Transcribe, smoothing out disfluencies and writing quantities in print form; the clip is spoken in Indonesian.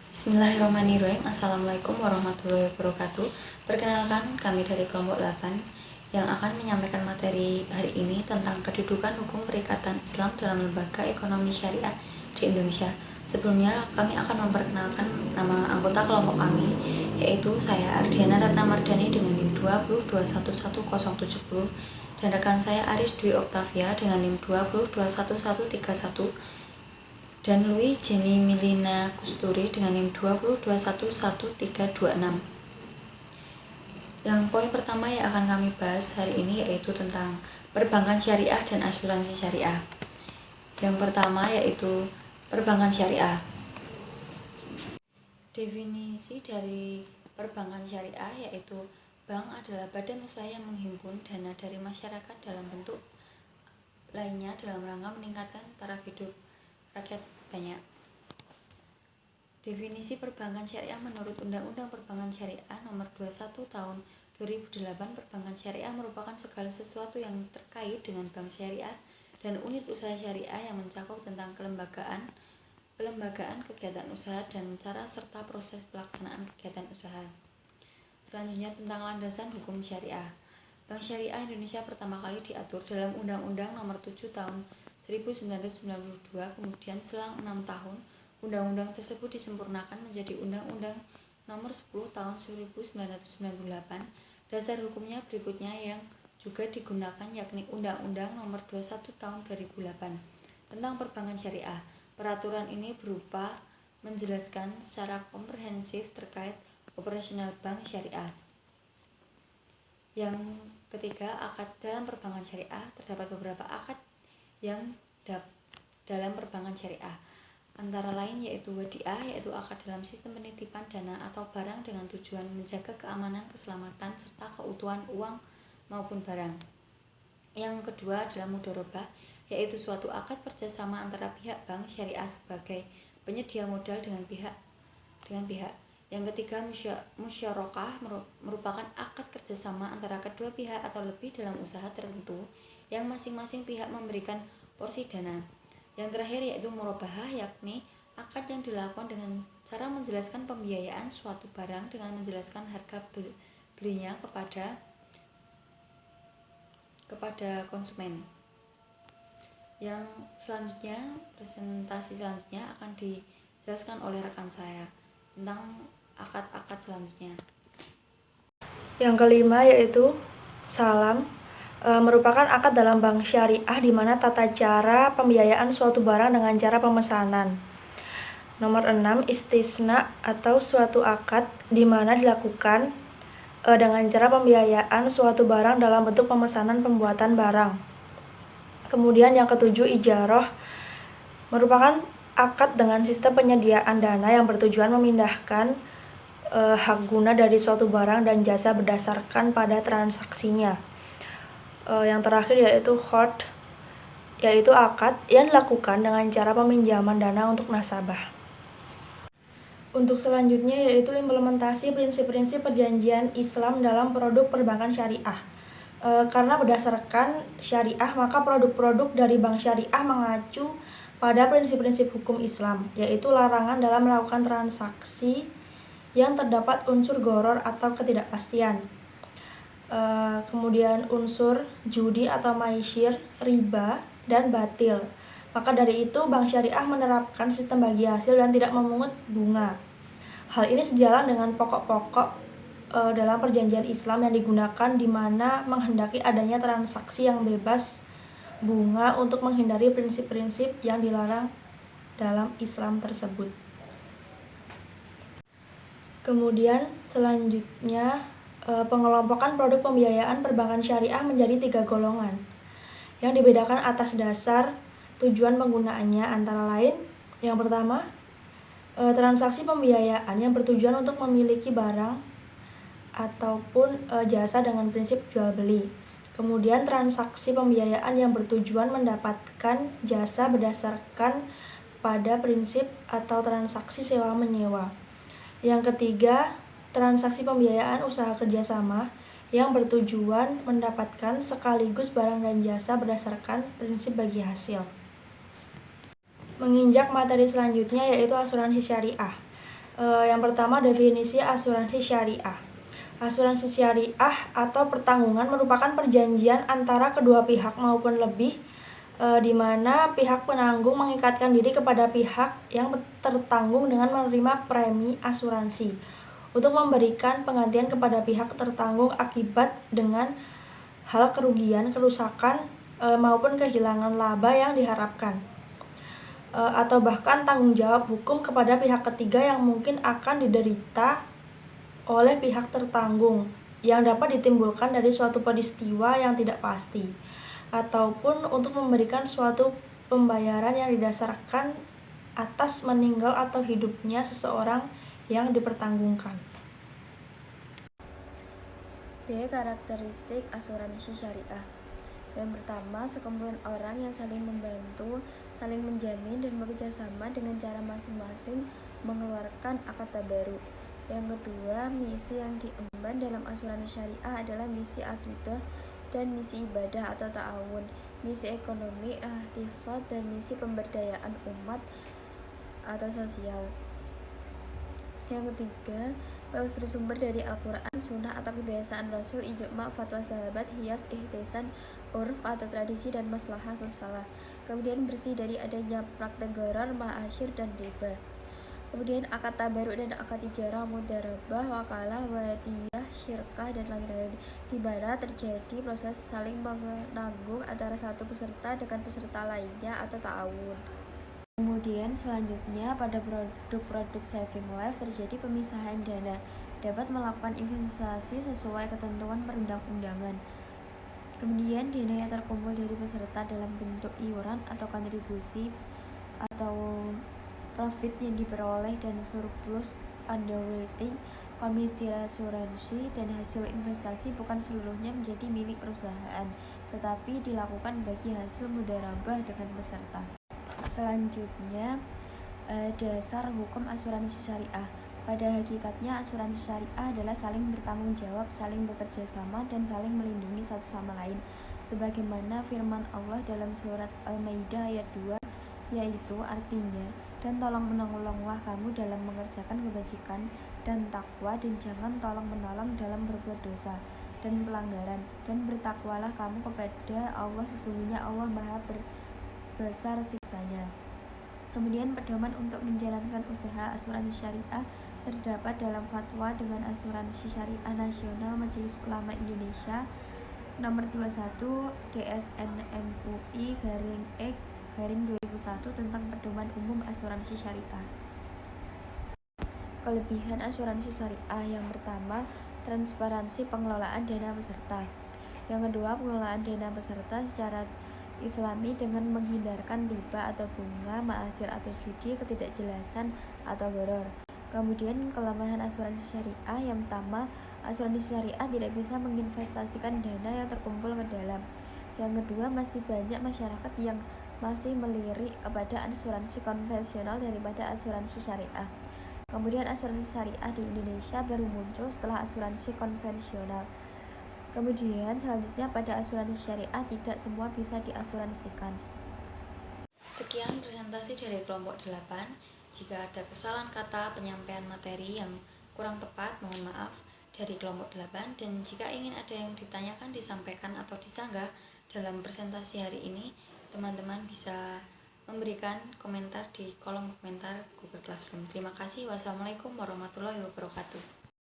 Bismillahirrahmanirrahim. Assalamualaikum warahmatullahi wabarakatuh. Perkenalkan, kami dari kelompok 8 yang akan menyampaikan materi hari ini tentang kedudukan hukum perikatan Islam dalam lembaga ekonomi syariah di Indonesia. Sebelumnya, kami akan memperkenalkan nama anggota kelompok kami, yaitu saya Ardiana Ratna Mardani dengan NIM 2021170 dan rekan saya Aris Dwi Oktavia dengan NIM 2021131 dan Louis Jenny Milina Kusturi dengan NIM 2021136. Yang poin pertama yang akan kami bahas hari ini yaitu tentang perbankan syariah dan asuransi syariah. Yang pertama yaitu perbankan syariah. Definisi dari perbankan syariah yaitu bank adalah badan usaha yang menghimpun dana dari masyarakat dalam bentuk lainnya dalam rangka meningkatkan taraf hidup rakyat banyak. Definisi perbankan syariah menurut Undang-Undang Perbankan Syariah Nomor 21 Tahun 2008, perbankan syariah merupakan segala sesuatu yang terkait dengan bank syariah dan unit usaha syariah yang mencakup tentang kelembagaan kegiatan usaha dan cara serta proses pelaksanaan kegiatan usaha. Selanjutnya tentang landasan hukum syariah. Bank Syariah Indonesia pertama kali diatur dalam Undang-Undang Nomor 7 Tahun 1992, kemudian selang 6 tahun, undang-undang tersebut disempurnakan menjadi Undang-Undang Nomor 10 Tahun 1998. Dasar hukumnya berikutnya yang juga digunakan yakni Undang-Undang Nomor 21 Tahun 2008 tentang perbankan syariah. Peraturan ini berupa menjelaskan secara komprehensif terkait operasional bank syariah. Yang ketiga, akad dalam perbankan syariah. Terdapat beberapa akad yang dalam perbankan syariah, antara lain yaitu wadiah, yaitu akad dalam sistem penitipan dana atau barang dengan tujuan menjaga keamanan, keselamatan, serta keutuhan uang maupun barang. Yang kedua adalah mudharabah, yaitu suatu akad kerjasama antara pihak bank syariah sebagai penyedia modal dengan pihak. Yang ketiga, musyarakah merupakan akad kerjasama antara kedua pihak atau lebih dalam usaha tertentu yang masing-masing pihak memberikan porsi dana. Yang terakhir yaitu murabahah, yakni akad yang dilakukan dengan cara menjelaskan pembiayaan suatu barang dengan menjelaskan harga belinya kepada konsumen. Yang selanjutnya, presentasi selanjutnya akan dijelaskan oleh rekan saya tentang akad-akad selanjutnya. Yang kelima yaitu salam, merupakan akad dalam bank syariah di mana tata cara pembiayaan suatu barang dengan cara pemesanan. Nomor 6, istisna atau suatu akad di mana dilakukan dengan cara pembiayaan suatu barang dalam bentuk pemesanan pembuatan barang. Kemudian yang ketujuh, ijarah, merupakan akad dengan sistem penyediaan dana yang bertujuan memindahkan hak guna dari suatu barang dan jasa berdasarkan pada transaksinya. Yang terakhir yaitu qard, yaitu akad yang dilakukan dengan cara peminjaman dana untuk nasabah. Untuk selanjutnya yaitu implementasi prinsip-prinsip perjanjian Islam dalam produk perbankan syariah. Karena berdasarkan syariah, maka produk-produk dari bank syariah mengacu pada prinsip-prinsip hukum Islam, yaitu larangan dalam melakukan transaksi yang terdapat unsur gharar atau ketidakpastian. Kemudian unsur judi atau maisir, riba, dan batil. Maka dari itu bank syariah menerapkan sistem bagi hasil dan tidak memungut bunga. Hal ini sejalan dengan pokok-pokok dalam perjanjian Islam yang digunakan, di mana menghendaki adanya transaksi yang bebas bunga untuk menghindari prinsip-prinsip yang dilarang dalam Islam tersebut. Kemudian selanjutnya pengelompokan produk pembiayaan perbankan syariah menjadi 3 golongan yang dibedakan atas dasar tujuan penggunaannya, antara lain yang pertama, transaksi pembiayaan yang bertujuan untuk memiliki barang ataupun jasa dengan prinsip jual beli. Kemudian transaksi pembiayaan yang bertujuan mendapatkan jasa berdasarkan pada prinsip atau transaksi sewa menyewa. Yang ketiga, transaksi pembiayaan usaha kerjasama yang bertujuan mendapatkan sekaligus barang dan jasa berdasarkan prinsip bagi hasil. Menginjak materi selanjutnya yaitu asuransi syariah. Yang pertama, definisi asuransi syariah. Asuransi syariah atau pertanggungan merupakan perjanjian antara kedua pihak maupun lebih, di mana pihak penanggung mengikatkan diri kepada pihak yang tertanggung dengan menerima premi asuransi untuk memberikan penggantian kepada pihak tertanggung akibat dengan hal kerugian, kerusakan, maupun kehilangan laba yang diharapkan, atau bahkan tanggung jawab hukum kepada pihak ketiga yang mungkin akan diderita oleh pihak tertanggung yang dapat ditimbulkan dari suatu peristiwa yang tidak pasti, ataupun untuk memberikan suatu pembayaran yang didasarkan atas meninggal atau hidupnya seseorang yang dipertanggungkan. B. Karakteristik asuransi syariah. Yang pertama, sekumpulan orang yang saling membantu, saling menjamin, dan bekerja sama dengan cara masing-masing mengeluarkan akad tabaruk. Yang kedua, misi yang diemban dalam asuransi syariah adalah misi akidah dan misi ibadah atau ta'awun, misi ekonomi, ihtisab, dan misi pemberdayaan umat atau sosial. Yang ketiga, harus bersumber dari Al-Quran, Sunnah atau kebiasaan Rasul, ijma, fatwa sahabat, hias, ihtisan, urf atau tradisi, dan maslahah bersalah. Kemudian bersih dari adanya praktek gharar, ma'asyir, dan riba. Kemudian akad tabaruk dan akad ijarah, mudarabah, wakalah, wadiyah, syirkah, dan lain-lain, di mana terjadi proses saling menanggung antara satu peserta dengan peserta lainnya atau ta'awun. Kemudian selanjutnya pada produk-produk saving life terjadi pemisahan dana, dapat melakukan investasi sesuai ketentuan perundang-undangan. Kemudian dana yang terkumpul dari peserta dalam bentuk iuran atau kontribusi atau profit yang diperoleh dan surplus underwriting, komisi asuransi, dan hasil investasi bukan seluruhnya menjadi milik perusahaan, tetapi dilakukan bagi hasil mudharabah dengan peserta. Selanjutnya, dasar hukum asuransi syariah. Pada hakikatnya, asuransi syariah adalah saling bertanggung jawab, saling bekerja sama, dan saling melindungi satu sama lain, sebagaimana firman Allah dalam surat Al-Maidah ayat 2, yaitu artinya, dan tolong menolonglah kamu dalam mengerjakan kebajikan dan takwa, dan jangan tolong menolong dalam berbuat dosa dan pelanggaran, dan bertakwalah kamu kepada Allah, sesungguhnya Allah Maha besar siksanya. Kemudian pedoman untuk menjalankan usaha asuransi syariah terdapat dalam fatwa dengan asuransi syariah nasional Majelis Ulama Indonesia nomor 21 DSN MUI/E/2001 tentang pedoman umum asuransi syariah. Kelebihan asuransi syariah: yang pertama, transparansi pengelolaan dana peserta. Yang kedua, pengelolaan dana peserta secara Islami dengan menghindarkan riba atau bunga, ma'asir atau judi, ketidakjelasan atau gharar. Kemudian kelemahan asuransi syariah: yang pertama, asuransi syariah tidak bisa menginvestasikan dana yang terkumpul ke dalam. Yang kedua, masih banyak masyarakat yang masih melirik kepada asuransi konvensional daripada asuransi syariah. Kemudian asuransi syariah di Indonesia baru muncul setelah asuransi konvensional. Kemudian selanjutnya, pada asuransi syariah tidak semua bisa diasuransikan. Sekian presentasi dari kelompok 8. Jika ada kesalahan kata, penyampaian materi yang kurang tepat, mohon maaf dari kelompok 8. Dan jika ingin ada yang ditanyakan, disampaikan, atau disanggah dalam presentasi hari ini, teman-teman bisa memberikan komentar di kolom komentar Google Classroom. Terima kasih. Wassalamualaikum warahmatullahi wabarakatuh.